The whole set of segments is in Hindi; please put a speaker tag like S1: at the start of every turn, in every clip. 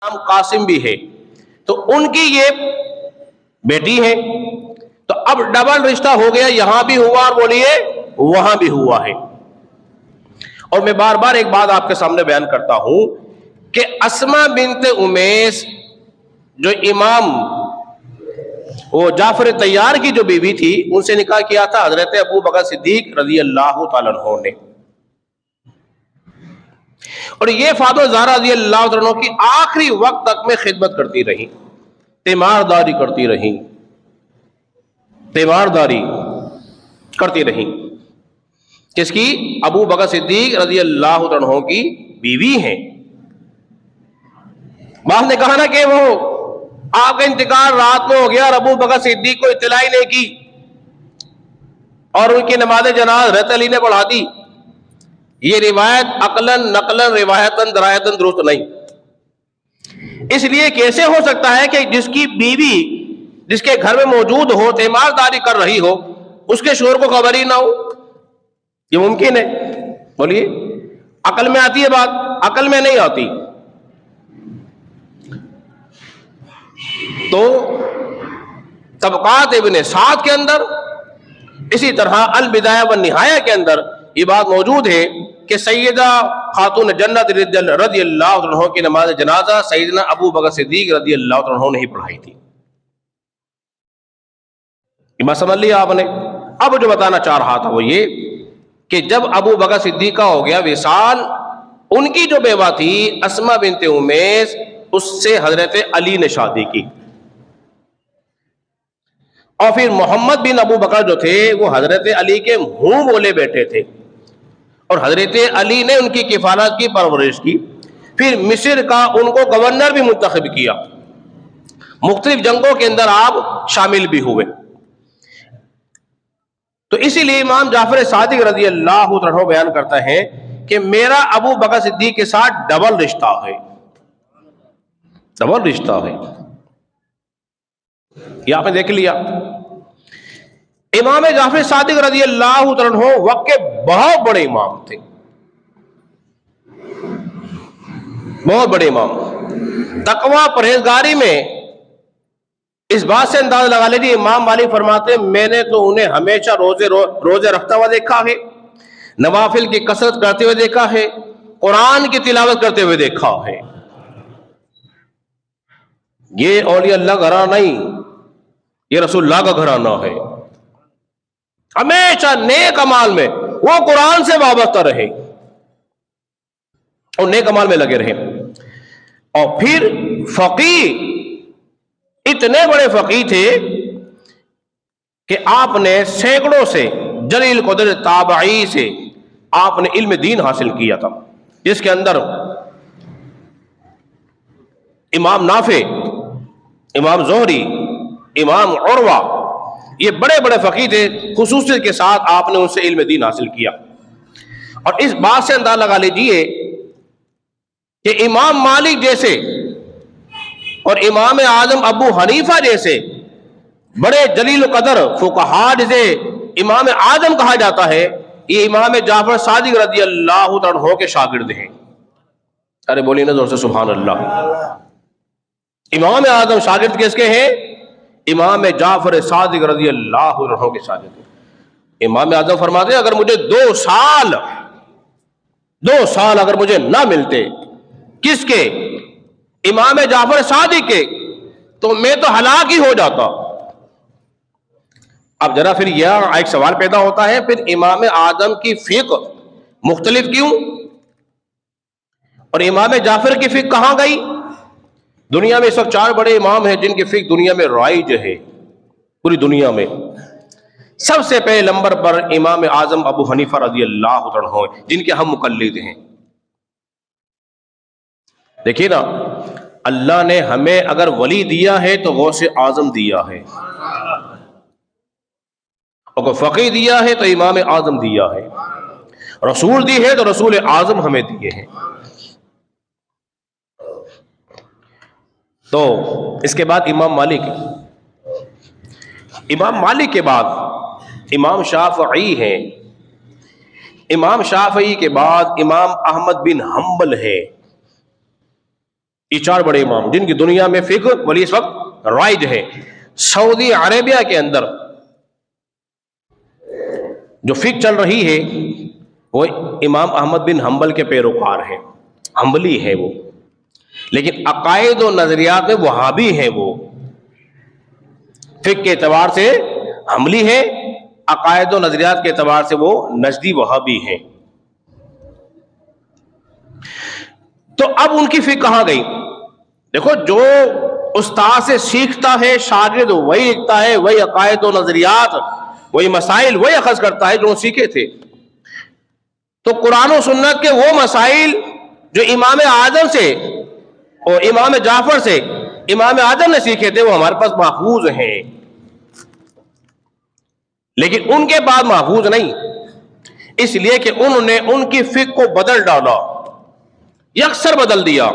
S1: नाम कासिम भी है, तो उनकी ये बेटी है। तो अब डबल रिश्ता हो गया, यहां भी हुआ और बोलिए वहां भी हुआ है। और मैं बार बार एक बात आपके सामने बयान करता हूं कि अस्मा बिन्त उमैस जो इमाम वो जाफर तैयार की जो बीवी थी, उनसे निकाह किया था हजरत अबू बकर सिद्दीक रजी अल्लाह तआला अन्हु ने। और ये फातिमा ज़हरा रज़ी अल्लाह तआला की आखिरी वक्त तक में खिदमत करती रही, तीमारदारी करती रही, तीमारदारी करती रही। किसकी? अबू बकर सिद्दीक रज़ी अल्लाह तआला की बीवी हैं। बाप ने कहा ना कि वो आपका इंतकाल रात में हो गया और अबू बकर सिद्दीक को इत्तला ही नहीं की और उनकी नमाज जनाज़ा हज़रत अली ने पढ़ा दी। ये रिवायत अकलन नकलन रिवायतन दरायतन दुरुस्त नहीं। इसलिए कैसे हो सकता है कि जिसकी बीवी जिसके घर में मौजूद हो, तीमारदारी कर रही हो, उसके शोहर को खबर ही ना हो? ये मुमकिन है? बोलिए, अकल में आती है बात? अकल में नहीं आती। तो तबकात इब्न साद के अंदर, इसी तरह अल बिदाया व निहाया के अंदर ये बात मौजूद है कि सैयदा खातून जन्नत रज़ी अल्लाह अन्हा की नमाज जनाजा सैयदना अबू बकर सिद्दीक रज़ी अल्लाह अन्हु ने ही पढ़ाई थी। बात समझ लिया आपने? अब जो बताना चाह रहा था वो ये कि जब अबू बकर सिद्दीक का हो गया विसाल, उनकी जो बेवा थी अस्मा बिन्त उमैस, उससे हजरत अली ने शादी की। और फिर मोहम्मद बिन अबू बकर जो थे वो हजरत अली के मुंह बोले बैठे थे और हजरत अली ने उनकी किफालत की, परवरिश की। फिर मिस्र का उनको गवर्नर भी मुंतखब किया। मुख्तलिफ जंगों के अंदर आप शामिल भी हुए। तो इसीलिए इमाम जाफर सादिक रज़ी अल्लाह तआला बयान करता है कि मेरा अबू बकर सिद्दीक के साथ डबल रिश्ता है, डबल रिश्ता है। ये आपने देख लिया। इमाम जाफर सादिक रज़ी अल्लाह तआला वक्त के बहुत बड़े इमाम थे, बहुत बड़े इमाम। तकवा परहेजगारी में इस बात से अंदाजा लगा लीजिए, इमाम मालिक फरमाते हैं मैंने तो उन्हें हमेशा रोजे रखता हुआ देखा है, नवाफिल की कसरत करते हुए देखा है, कुरान की तिलावत करते हुए देखा है। ये औलिया अल्लाह घराना नहीं, ये रसूलुल्लाह का घराना है। हमेशा नेक अमाल में वो कुरान से वाबस्ता रहे और नेक अमाल में लगे रहे। और फिर फकीह, इतने बड़े फकीह थे कि आपने सैकड़ों से जलील क़द्र ताबई से आपने इल्म दीन हासिल किया था, जिसके अंदर इमाम नाफे, इमाम ज़ोहरी, इमाम उर्वा, ये बड़े बड़े फकीह थे। खुसूसियत के साथ आपने उनसे इल्म दीन हासिल किया। और इस बात से अंदाजा लगा लीजिए कि इमाम मालिक जैसे और इमाम आजम अबू हनीफा जैसे बड़े जलील कदर फुकहा जिसे इमाम आजम कहा जाता है, ये इमाम जाफर सादिक रज़ी अल्लाह तआला के शागिर्द हैं। अरे बोलिए ना जोर से सुभान अल्लाह। इमाम आजम शागिर्द किसके हैं? इमाम जाफर सादिक रज़ी अल्लाह तआला के शागिर्द। इमाम आजम फरमाते हैं अगर मुझे 2 साल अगर मुझे ना मिलते, किसके? इमाम जाफर सादिक के, तो मैं तो हलाक ही हो जाता। अब जरा फिर यह एक सवाल पैदा होता है, फिर इमाम आजम की फिक़्ह मुख्तलिफ क्यों और इमाम जाफर की फिक़्ह कहां गई? दुनिया में इस वक्त 4 बड़े इमाम हैं जिनकी फिक़्ह दुनिया में राइज है, पूरी दुनिया में। सबसे पहले नंबर पर इमाम आजम अबू हनीफा रज़ी अल्लाह तआला जिनके हम मुक़ल्लिद हैं। देखिए ना, अल्लाह ने हमें अगर वली दिया है तो गौसे आजम दिया है, और फकीह दिया है तो इमाम आजम दिया है, रसूल दी है तो रसूल आजम हमें दिए हैं। तो इसके बाद इमाम मालिक के बाद इमाम शाफ़ई हैं। इमाम शाफ़ई के बाद इमाम अहमद बिन हम्बल है। ये 4 बड़े इमाम जिनकी दुनिया में फिक्र बोलिए इस वक्त राइज है। सऊदी अरेबिया के अंदर जो फिक्र चल रही है वो इमाम अहमद बिन हम्बल के पैरोकार है, हम्बली है वो, लेकिन अकायद और नजरियात में वहाबी है। वो फिक्र के एतबार से हम्बली है, अकायद और नजरियात के एतबार से वो नजदी वहाबी है। तो अब उनकी फिक्र कहां गई? देखो, जो उस्ताद से सीखता है शागिर्द वही लिखता है, वही अकायद और नजरियात, वही मसाइल वही अखज करता है जो सीखे थे। तो कुरान और सुन्नत के वो मसाइल जो इमाम आजम से और इमाम जाफर से इमाम आजम ने सीखे थे वो हमारे पास महफूज हैं, लेकिन उनके बाद महफूज नहीं, इसलिए कि उन्होंने उनकी फिक्र को बदल डाला, यकसर बदल दिया।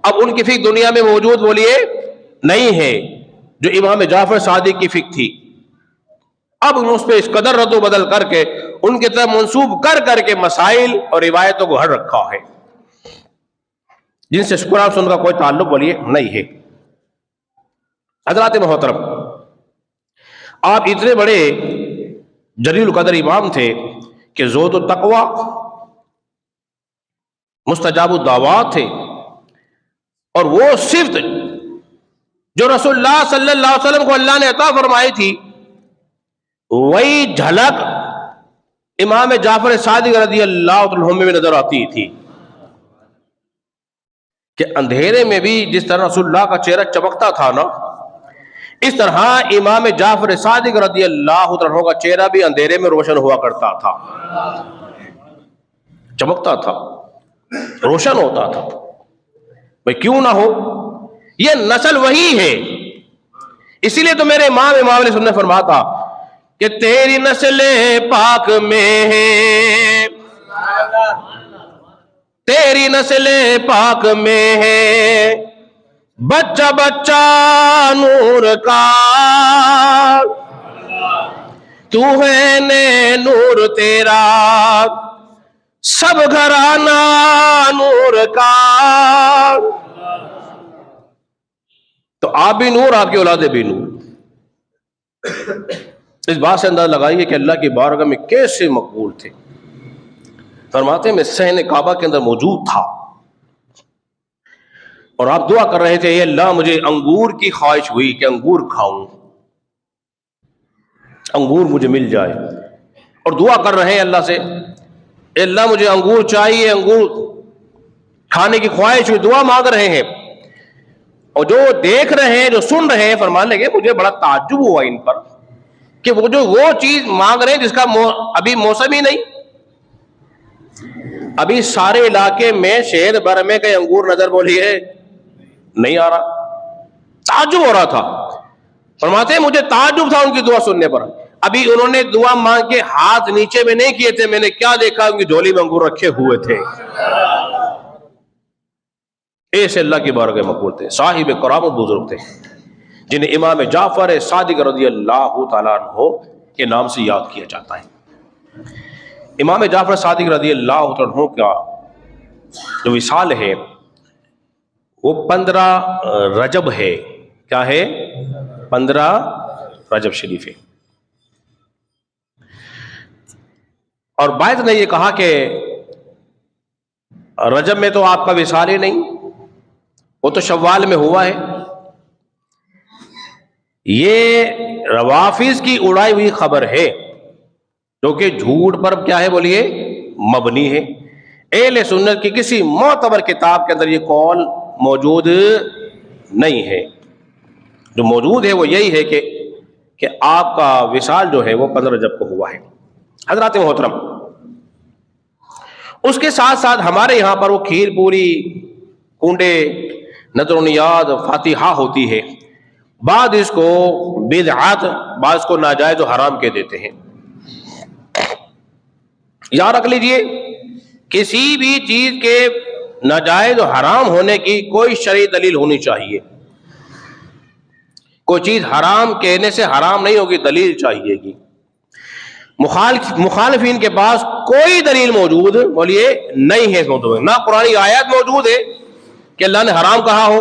S1: अब उनकी फिक्र दुनिया में मौजूद बोलिए नहीं है जो इमाम जाफर सादिक की फिक्र थी। अब उस पर इस कदर रद्द बदल करके उनकी तरफ मंसूब कर करके मसाइल और रिवायतों को हर रखा है जिनसे कुरान सुन्नत का कोई ताल्लुक बोलिए नहीं है। हज़रात मोहतरम, आप इतने बड़े जलील कदर इमाम थे कि ज़ोत तक़वा मुस्तजाबु दावात थे, और वो सिफ्त जो रसूलुल्लाह सल्लल्लाहु अलैहि वसल्लम को अल्लाह ने अता फरमाई थी वही झलक इमाम जाफर सादिक रज़ियल्लाहु अन्हु में नजर आती थी कि अंधेरे में भी जिस तरह रसूलुल्लाह का चेहरा चमकता था ना, इस तरह इमाम जाफर सादिक रज़ियल्लाहु अन्हु का चेहरा भी अंधेरे में रोशन हुआ करता था, चमकता था, रोशन होता था। भाई क्यों ना हो, ये नस्ल वही है। इसीलिए तो मेरे इमाम ने फरमाता कि तेरी नस्ल पाक में है, तेरी नस्ल पाक में है, बच्चा बच्चा नूर का, तू है ने नूर तेरा, सब घराना नूर का। तो आप भी नूर, आपकी औलादे भी नूर। इस बात से अंदाजा लगाइए कि अल्लाह की बारगाह में कैसे मकबूल थे। फरमाते में सहन काबा के अंदर मौजूद था और आप दुआ कर रहे थे, ये अल्लाह मुझे अंगूर की ख्वाहिश हुई कि अंगूर खाऊं, अंगूर मुझे मिल जाए, और दुआ कर रहे हैं अल्लाह से, अल्लाह मुझे अंगूर चाहिए, अंगूर खाने की ख्वाहिश हुई, दुआ मांग रहे हैं। और जो देख रहे हैं, जो सुन रहे हैं, फरमाने लगे मुझे बड़ा ताज्जुब हुआ इन पर कि वो चीज मांग रहे हैं जिसका अभी मौसम ही नहीं। अभी सारे इलाके में शहर भर में कहीं अंगूर नजर बोलिए नहीं आ रहा, ताज्जुब हो रहा था। फरमाते हैं मुझे ताज्जुब था उनकी दुआ सुनने पर। अभी उन्होंने दुआ मांग के हाथ नीचे में नहीं किए थे, मैंने क्या देखा, उनकी झोली में अंगूर रखे हुए थे। ऐसे अल्लाह की बारगाह में मकबूल थे, साहिब करामत बुजुर्ग थे, जिन्हें इमाम जाफर सादिक रज़ियल्लाहु तआला अन्हु के नाम से याद किया जाता है। इमाम जाफर सादिक रज़ियल्लाहु तआला अन्हु का जो विसाल है वो 15 रजब है। क्या है? 15 रजब शरीफ है। और बायत ने ये कहा कि रजब में तो आपका विसाल ही नहीं, वो तो शव्वाल में हुआ है। ये रवाफिज की उड़ाई हुई खबर है जो कि झूठ पर क्या है बोलिए मबनी है। अहले सुन्नत की किसी मोतबर किताब के अंदर ये कौल मौजूद नहीं है। जो मौजूद है वो यही है कि आपका विसाल जो है वो 15 रजब को हुआ है। हजरात मोहतरम, उसके साथ साथ हमारे यहाँ पर वो खीर पूरी कुंडे नजर-ओ-नियाज फातिहा होती है। बाद इसको बिदअत, बाद इसको नाजायज और हराम कह देते हैं। याद रख लीजिए, किसी भी चीज के नाजायज और हराम होने की कोई शरई दलील होनी चाहिए। कोई चीज हराम कहने से हराम नहीं होगी, दलील चाहिएगी। मुखालिफिन के पास कोई दलील मौजूद बोलिए नहीं है, ना कुरानी आयत मौजूद है कि अल्लाह ने हराम कहा हो,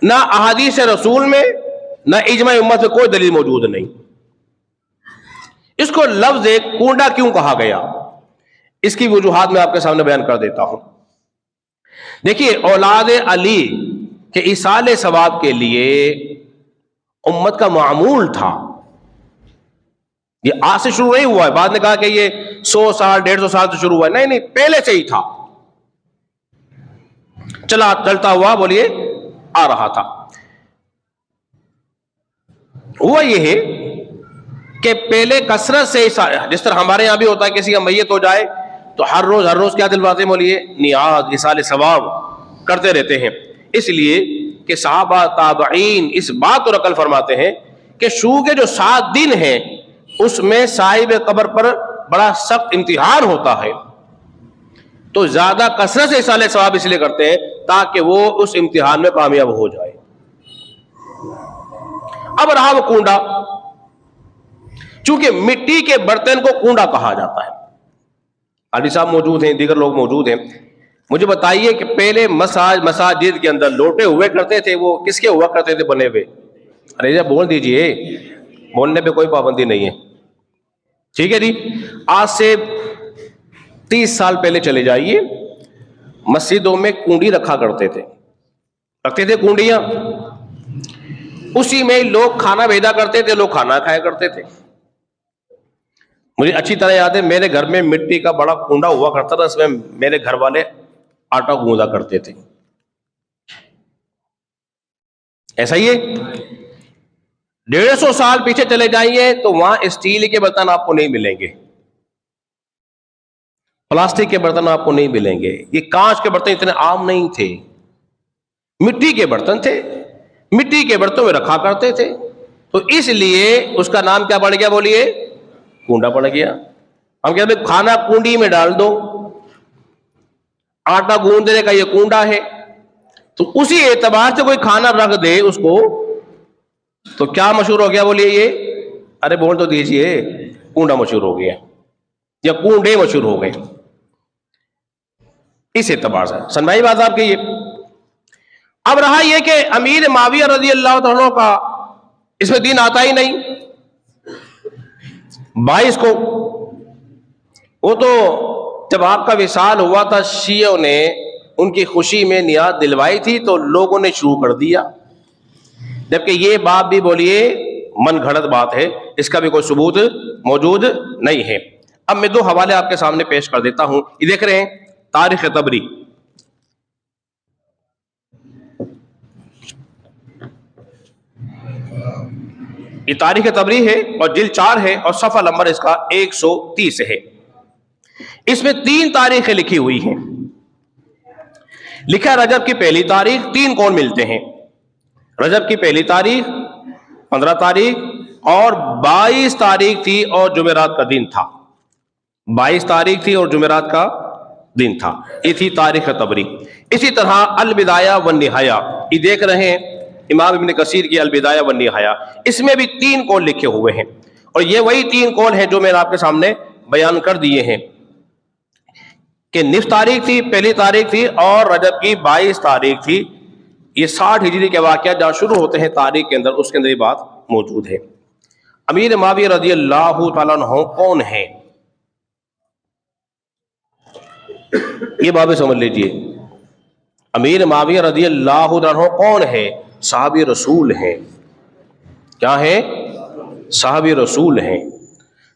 S1: ना अहादीस रसूल में, ना इजमा उम्मत में कोई दलील मौजूद नहीं। इसको लफ्ज कूंडा क्यों कहा गया, इसकी वजूहात मैं आपके सामने बयान कर देता हूं। देखिए, औलाद अली के इसाले सवाब के लिए उम्मत का मामूल था। ये आज से शुरू नहीं हुआ है, बाद ने कहा कि ये 100 साल 150 साल से शुरू हुआ है। नहीं नहीं, पहले से ही था, चलता हुआ बोलिए आ रहा था। हुआ ये है कि पहले कसरत से, जिस तरह हमारे यहां भी होता है किसी का मैयत हो जाए तो हर रोज क्या दिलवाते बोलिए, नियाज इसाले सवाब करते रहते हैं। इसलिए कि सहाबा ताबईन इस बात और अकल फरमाते हैं कि शुरू के जो 7 दिन हैं उसमें साहिब कब्र पर बड़ा सख्त इम्तिहान होता है, तो ज्यादा कसरत से इसाले सवाब इसलिए करते हैं ताकि वो उस इम्तिहान में कामयाब हो जाए। अब रहा वो कूंडा, चूंकि मिट्टी के बर्तन को कूंडा कहा जाता है। अली साहब मौजूद हैं, दीगर लोग मौजूद हैं, मुझे बताइए कि पहले मसाजिद के अंदर लोटे हुए करते थे, वो किसके हुआ करते थे बने हुए? अरे जब बोल दीजिए, बोलने पे कोई पाबंदी नहीं है, ठीक है जी। आज से 30 साल पहले चले जाइए, मस्जिदों में कूंडी रखा करते थे कूंडियां, उसी में लोग खाना भेजा करते थे, लोग खाना खाया करते थे। मुझे अच्छी तरह याद है, मेरे घर में मिट्टी का बड़ा कूंडा हुआ करता था, इसमें मेरे घर वाले आटा गूंदा करते थे। ऐसा ही है, 150 साल पीछे चले जाइए तो वहां स्टील के बर्तन आपको नहीं मिलेंगे, प्लास्टिक के बर्तन आपको नहीं मिलेंगे, ये कांच के बर्तन इतने आम नहीं थे, मिट्टी के बर्तन थे, मिट्टी के बर्तनों में रखा करते थे। तो इसलिए उसका नाम क्या पड़ गया बोलिए? कूंडा पड़ गया। हम कहते हैं खाना कूंडी में डाल दो, आटा गूंदने का ये कूंडा है, तो उसी एतबार से कोई खाना रख दे उसको तो क्या मशहूर हो गया बोलिए? ये, अरे बोल तो दीजिए, कूंडा मशहूर हो गया या कूंडे मशहूर हो गए। इस एतबार से सनमाई बात आपकी ये। अब रहा यह कि अमीर माविया रजी अल्लाह तआला का इसमें दिन आता ही नहीं। 22 को वो तो जब आपका विसाल हुआ था, शियों ने उनकी खुशी में नियाज दिलवाई थी तो लोगों ने शुरू कर दिया, जबकि ये बात भी बोलिए मन घड़त बात है, इसका भी कोई सबूत मौजूद नहीं है। अब मैं 2 हवाले आपके सामने पेश कर देता हूं। ये देख रहे हैं तारीख तबरी, ये तारीख तबरी है और जिल्द 4 है और सफा नंबर इसका 130 है। इसमें 3 तारीखें लिखी हुई हैं। लिखा रजब की पहली तारीख, 3 कौन मिलते हैं? रजब की पहली तारीख, 15 तारीख और 22 तारीख थी और जुमेरात का दिन था। 22 तारीख थी और जुमेरात का दिन था। ये थी तारीख तबरी। इसी तरह अल बिदाया व निहाया, ये देख रहे हैं इमाम इब्न कसीर की अल बिदाया व निहाया, इसमें भी 3 कौल लिखे हुए हैं और ये वही 3 कौल हैं जो मैंने आपके सामने बयान कर दिए हैं कि निफ तारीख थी, पहली तारीख थी और रजब की 22 तारीख थी। ये 60 हिजरी के वाक़यात जहां शुरू होते हैं तारीख के अंदर, उसके अंदर ये बात मौजूद है। अमीर माविया रज़ी अल्लाह तआला अन्हु कौन है, ये बात समझ लीजिए। अमीर माविया रज़ी अल्लाह तआला अन्हु कौन है? साहबी रसूल हैं। क्या है? साहबी रसूल हैं।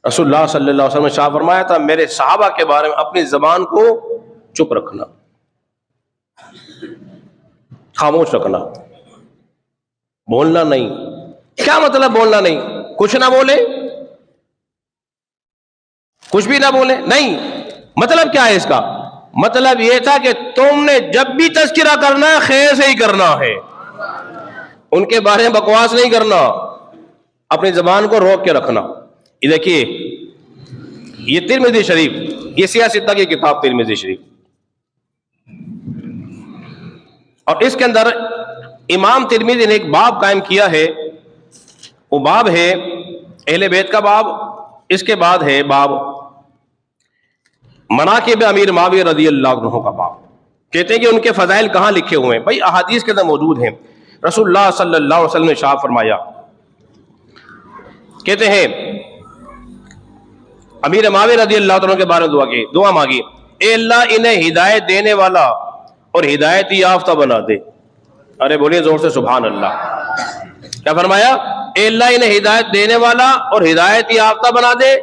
S1: रसूलुल्लाह सल्लल्लाहु अलैहि वसल्लम ने शाह फरमाया था, मेरे सहाबा के बारे में अपनी जबान को चुप रखना, खामोश रखना, बोलना नहीं। क्या मतलब बोलना नहीं? कुछ ना बोले, कुछ भी ना बोले, नहीं। मतलब क्या है इसका? मतलब यह था कि तुमने जब भी तज़किरा करना है खैर से ही करना है, उनके बारे में बकवास नहीं करना, अपनी जबान को रोक के रखना। ये देखिए, ये तिरमिज़ी शरीफ, ये सियासत की किताब तिरमिज़ी शरीफ, और इसके अंदर इमाम तिरमिज़ी ने एक बाब कायम किया है। वो बाब है अहले बैत का बाब। इसके बाद है बाब मनाकिब अमीर माविया रज़ी अल्लाह अन्हु का बाब। कहते हैं कि उनके फजाइल कहाँ लिखे हुए हैं? भाई अहादीस के अंदर मौजूद हैं। रसूलुल्लाह सल्लल्लाहु अलैहि वसल्लम ने इरशाद फरमाया, कहते हैं अमीर माविया रज़ी अल्लाह तआला के बारे में दुआ मांगी, ए अल्लाह इन्हें हिदायत देने वाला और हिदायत याफ्ता बना दे। अरे बोलिए जोर से सुभान अल्लाह। क्या फरमाया? ए अल्लाह इन्हें हिदायत देने वाला और हिदायत याफ्ता बना दे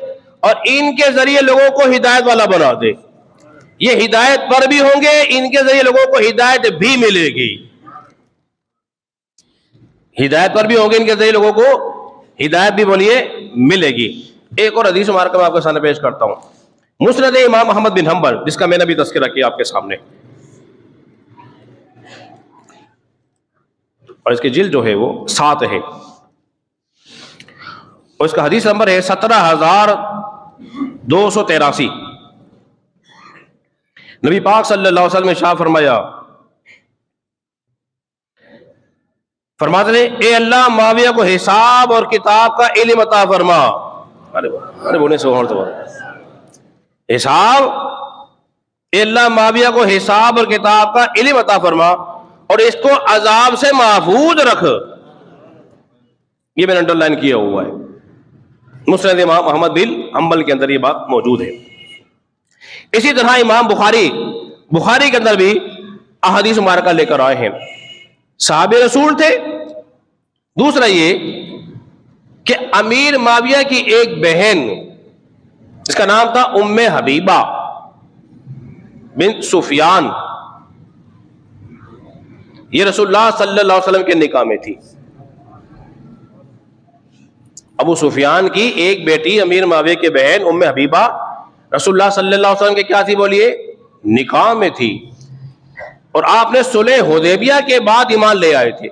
S1: और इनके जरिए लोगों को हिदायत वाला बना दे। ये हिदायत पर भी होंगे, इनके जरिए लोगों को हिदायत भी मिलेगी। हिदायत पर भी होंगे, इनके जरिए लोगों को हिदायत भी बोलिए मिलेगी। एक और हदीस मुबारक मैं आपके सामने पेश करता हूं, मुस्नद इमाम अहमद बिन हंबल, जिसका मैंने भी तज़किरा किया आपके सामने, और इसकी जिल्द जो है वो 7 है और इसका हदीस नंबर है 17,283। नबी पाक सल्लल्लाहु अलैहि वसल्लम ने इरशाद फरमाया, फरमाते थे, ए अल्लाह माविया को हिसाब और किताब का इल्म अता फरमा। अरे बोले सुभान अल्लाह। हिसाब, ए अल्लाह माविया को हिसाब और किताब का इल्म अता फरमा और इसको अजाब से महफूज रख। ये मैंने अंडरलाइन किया हुआ है, मुस्नद इमाम अहमद बिन हंबल के अंदर ये बात मौजूद है। इसी तरह इमाम बुखारी के अंदर भी अहादीस मुबारका लेकर आए हैं। साहबे रसूल थे। दूसरा ये कि अमीर माविया की एक बहन, जिसका नाम था उम्मे हबीबा बिन सुफियान, ये रसूलुल्लाह सल्लल्लाहु अलैहि वसल्लम के निकाह में थी। अबू सुफियान की एक बेटी अमीर माविया की बहन उम्मे हबीबा रसूलुल्लाह सल्लल्लाहु अलैहि वसल्लम के क्या थी बोलिए? निकाह में थी। और आपने सुलह हुदैबिया के बाद ईमान ले आए थे,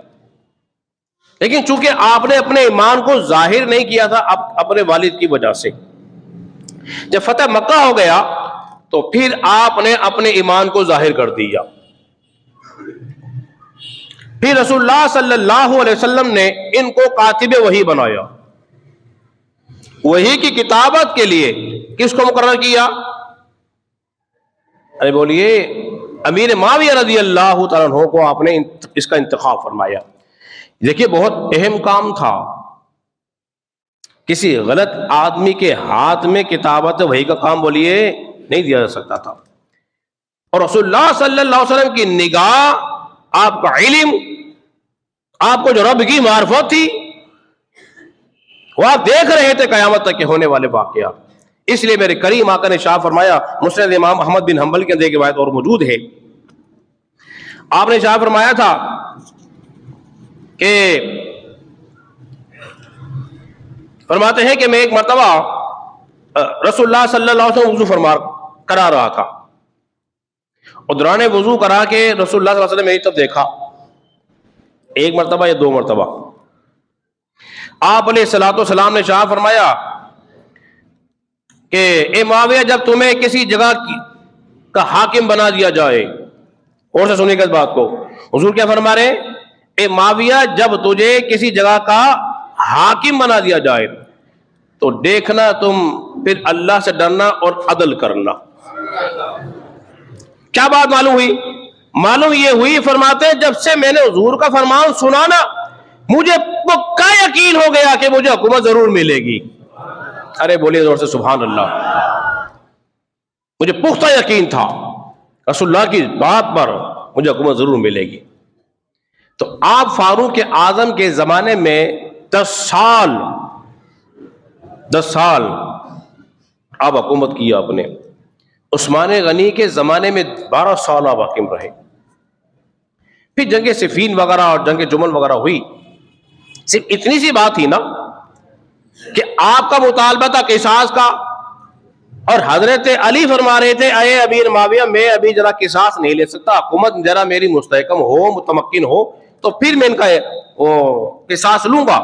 S1: लेकिन चूंकि आपने अपने ईमान को जाहिर नहीं किया था अपने वालिद की वजह से, जब फतह मक्का हो गया तो फिर आपने अपने ईमान को जाहिर कर दिया। फिर रसूलुल्लाह सल्लल्लाहु अलैहि वसल्लम ने इनको कातिबे वही बनाया। वही की किताबत के लिए किसको मुकर्रर किया? अरे बोलिए, अमीर माविया रज़ी अल्लाह तआला अन्हु को आपने इसका इंतखाब फरमाया। देखिए, बहुत अहम काम था। किसी गलत आदमी के हाथ में किताबत वही का काम बोलिए नहीं दिया जा सकता था। और रसूलुल्लाह सल्लल्लाहु अलैहि वसल्लम की निगाह, आपका इल्म, आपको जो रब की मार्फत थी, वो आप देख रहे थे कयामत तक के होने वाले वाकया। इसलिए मेरे करीम आका ने शाह फरमाया, मुस्नद इमाम अहमद बिन हंबल के अंदर एक रिवायत और मौजूद है, आपने शाह फरमाया था कि फरमाते हैं कि मैं एक मरतबा रसूलुल्लाह सल्लल्लाहु अलैहि वसल्लम वुज़ू फरमा करा रहा था और दौरान वुज़ू करा के रसूलुल्लाह सल्लल्लाहु अलैहि वसल्लम मेरी तरफ देखा, एक मरतबा या 2 मरतबा। आप अलैहिस्सलातु वस्सलाम ने शाह फरमाया कि ए माविया, जब तुम्हें किसी जगह का हाकिम बना दिया जाए, और से सुनिएगा इस बात को, हुजूर क्या फरमा रहे? ए माविया, जब तुझे किसी जगह का हाकिम बना दिया जाए तो देखना तुम फिर अल्लाह से डरना और अदल करना। क्या बात मालूम हुई? मालूम ये हुई, फरमाते जब से मैंने हुजूर का फरमान सुना ना, मुझे पक्का यकीन हो गया कि मुझे हुकूमत जरूर मिलेगी। अरे बोलिए जोर से सुभान अल्लाह। मुझे पुख्ता यकीन था रसूलुल्लाह की बात पर, मुझे हुकूमत जरूर मिलेगी। तो आप फारूक आजम के जमाने में 10 साल आप हुकूमत किया आपने। उस्मान गनी के जमाने में 12 साल आप हाकिम रहे। फिर जंग सिफीन वगैरह और जंग जुमल वगैरह हुई। सिर्फ इतनी सी बात थी ना कि आपका मुतालबा था किसास का, और हजरत अली फरमा रहे थे, अये अमीर माविया, मैं अभी जरा किसास नहीं ले सकता, हुकूमत जरा मेरी मुस्तहकम हो, मुतमक्किन हो, तो फिर मैं इनका वो किसास लूंगा।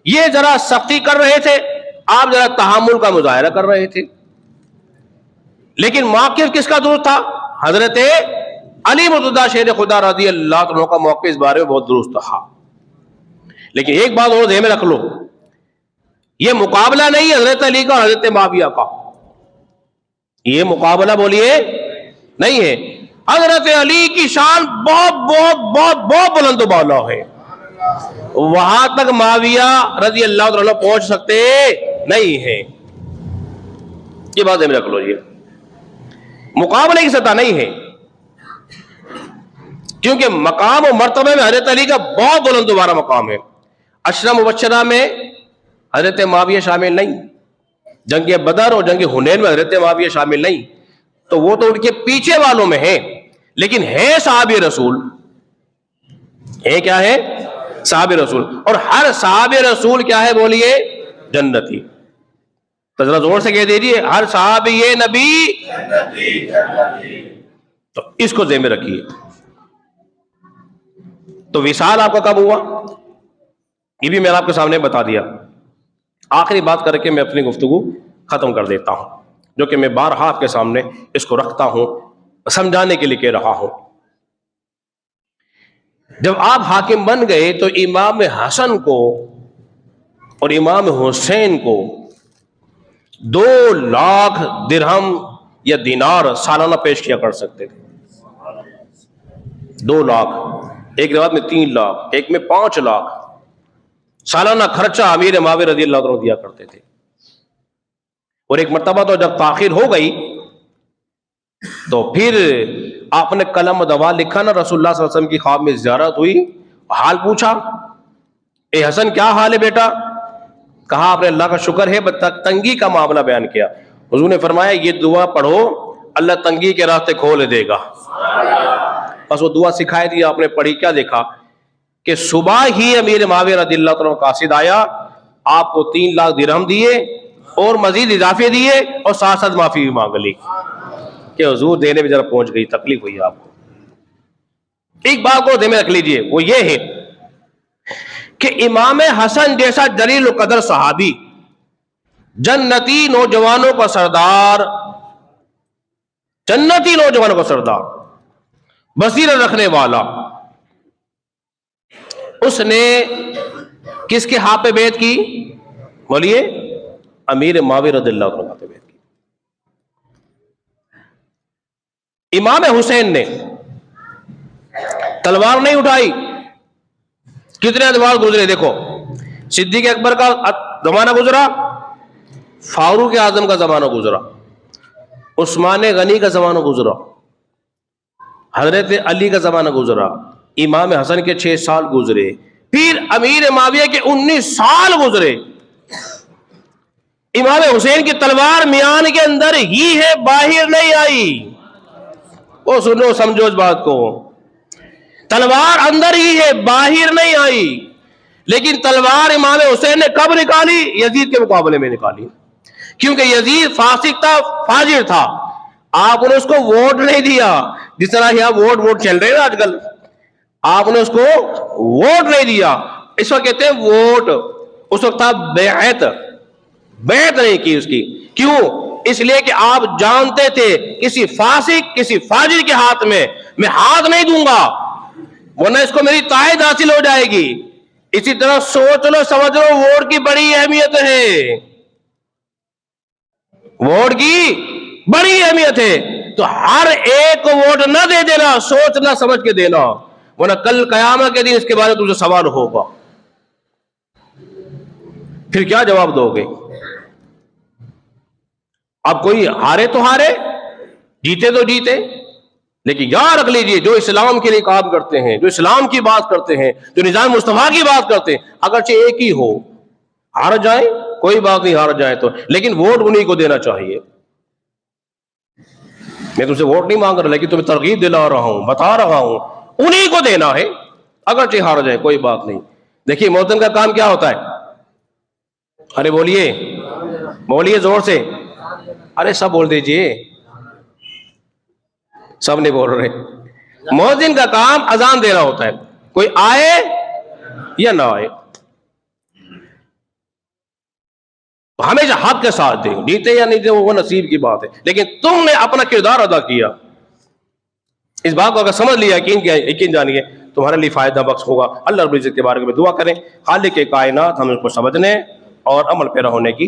S1: ये जरा सख्ती कर रहे थे, आप जरा तहामुल का मुजाहरा कर रहे थे। लेकिन मौक़िफ़ किसका दुरुस्त था? हजरत अली मुर्तज़ा शेर खुदा रज़ी अल्लाह तआला का मौक़िफ़ इस बारे में बहुत दुरुस्त था। लेकिन एक बात और ध्यान में रख लो, ये मुकाबला नहीं है हजरत अली का और हजरत माविया का, ये मुकाबला बोलिए नहीं है। हजरत अली की शान बहुत बहुत बहुत बहुत बुलंद बाला है, वहां तक माविया रजी अल्लाह तआला पहुंच सकते नहीं है। ये बात में रख लो, ये मुकाबले की सतह नहीं है, क्योंकि मकाम और मर्तबे में हजरत अली का बहुत बुलंद दोबारा मकाम है। अशरा मुबश्शरा में हजरत माविया शामिल नहीं, जंग बदर और जंग हुनैन में हजरत माविया शामिल नहीं, तो वो तो उनके पीछे वालों में है, लेकिन है साहबे रसूल, है क्या है? साहबे रसूल। और हर साहबे रसूल क्या है बोलिए? जन्नती। तो जरा जोर से कह दीजिए, हर साहबी नबी जन्नती। तो इसको ज़हन में रखिए। तो विसाल आपका कब हुआ, ये भी मैंने आपके सामने बता दिया। आखिरी बात करके मैं अपनी गुफ्तगू खत्म कर देता हूं, जो कि मैं बारहा आपके सामने इसको रखता हूं, समझाने के लिए कह रहा हूं। जब आप हाकिम बन गए तो इमाम हसन को और इमाम हुसैन को 2 लाख दिरहम या दिनार सालाना पेश किया कर सकते थे। 2 लाख, एक रिवायत में 3 लाख, एक में 5 लाख सालाना खर्चा अमीर माविया रज़ी अल्लाह अन्हु दिया करते थे। और एक मर्तबा तो जब ताखिर हो गई तो फिर आपने कलम दवा लिखा ना, रसूलुल्लाह सल्लल्लाहु अलैहि वसल्लम की ख्वाब में ज़ियारत हुई, हाल पूछा, ए हसन क्या हाल है बेटा? कहा आपने अल्लाह का शुक्र है, तंगी का मामला बयान किया। हुजूर ने फरमाया ये दुआ पढ़ो, अल्लाह तंगी के रास्ते खोल देगा। बस वो दुआ सिखाई दी, आपने पढ़ी, क्या देखा कि सुबह ही अमीर माविया रज़ियल्लाहु अन्हु कासिद आया, आपको 3 लाख दिरहम दिए और मजीद इजाफे दिए और साथ साथ माफी भी मांग ली कि हुजूर देने में जरा पहुंच गई, तकलीफ हुई आपको। एक बात को ध्यान में रख लीजिए, वो ये है कि इमाम हसन जैसा जलील कदर सहाबी, जन्नती नौजवानों का सरदार, जन्नती नौजवानों का सरदार, बसीरत रखने वाला, उसने किसके हाथ पे बैत की? बोलिए, अमीर माविया रज़ियल्लाहु अन्हु पे बैत की। इमाम हुसैन ने तलवार नहीं उठाई, कितने अदवार गुजरे देखो। सिद्दीक अकबर का जमाना गुजरा, फारूक आजम का जमाना गुजरा, उस्मान गनी का जमाना गुजरा, हजरत अली का जमाना गुजरा, इमाम हसन के 6 साल गुजरे, फिर अमीर माविया के 19 साल गुजरे। इमाम हुसैन की तलवार मियान के अंदर ही है, बाहर नहीं आई। वो सुनो, समझो इस बात को, तलवार अंदर ही है, बाहर नहीं आई। लेकिन तलवार इमाम हुसैन ने कब निकाली? यजीद के मुकाबले में निकाली, क्योंकि यजीद फासिक था, फाजिर था। आपने उसको वोट नहीं दिया, जिस तरह यहाँ वोट चल रहे हैं आजकल, आपने उसको वोट नहीं दिया। इस वक्त कहते हैं वोट, उस वक्त था बैत, बैत नहीं की उसकी। क्यों? इसलिए कि आप जानते थे किसी फासिक, किसी फाजिर के हाथ में मैं हाथ नहीं दूंगा, वरना इसको मेरी तायद हासिल हो जाएगी। इसी तरह सोच लो, समझ लो, वोट की बड़ी अहमियत है, वोट की बड़ी अहमियत है। तो हर एक को वोट न दे देना, सोचना समझ के देना, वरना कल कयामत के दिन इसके बारे में तुमसे सवाल होगा। फिर क्या जवाब दोगे? अब कोई हारे तो हारे, जीते तो जीते, लेकिन याद रख लीजिए, जो इस्लाम के लिए काम करते हैं, जो इस्लाम की बात करते हैं, जो निजाम मुस्तफा की बात करते हैं, अगरचे एक ही हो, हार जाए कोई बात नहीं, हार जाए तो, लेकिन वोट उन्हीं को देना चाहिए। मैं तुमसे वोट नहीं मांग रहा, लेकिन तुम्हें तरगीब दिला रहा हूं, बता रहा हूं, उन्हीं को देना है, अगरचे हार जाए कोई बात नहीं। देखिए मोहतरम का काम क्या होता है? अरे बोलिए, बोलिए जोर से, अरे सब बोल दीजिए, सब नहीं बोल रहे। मुअज्जिन का काम अजान देना होता है, कोई आए या ना आए, हमेशा हक के साथ दें, जीते या नहीं दे वो नसीब की बात है, लेकिन तुमने अपना किरदार अदा किया। इस बात को अगर समझ लिया, यकीन जानिए तुम्हारे लिए फायदा बख्श होगा। अल्लाह रब्बुल इज्जत के बारे में दुआ करें, खालिक के कायनात हमें उसको समझने और अमल पैरा होने की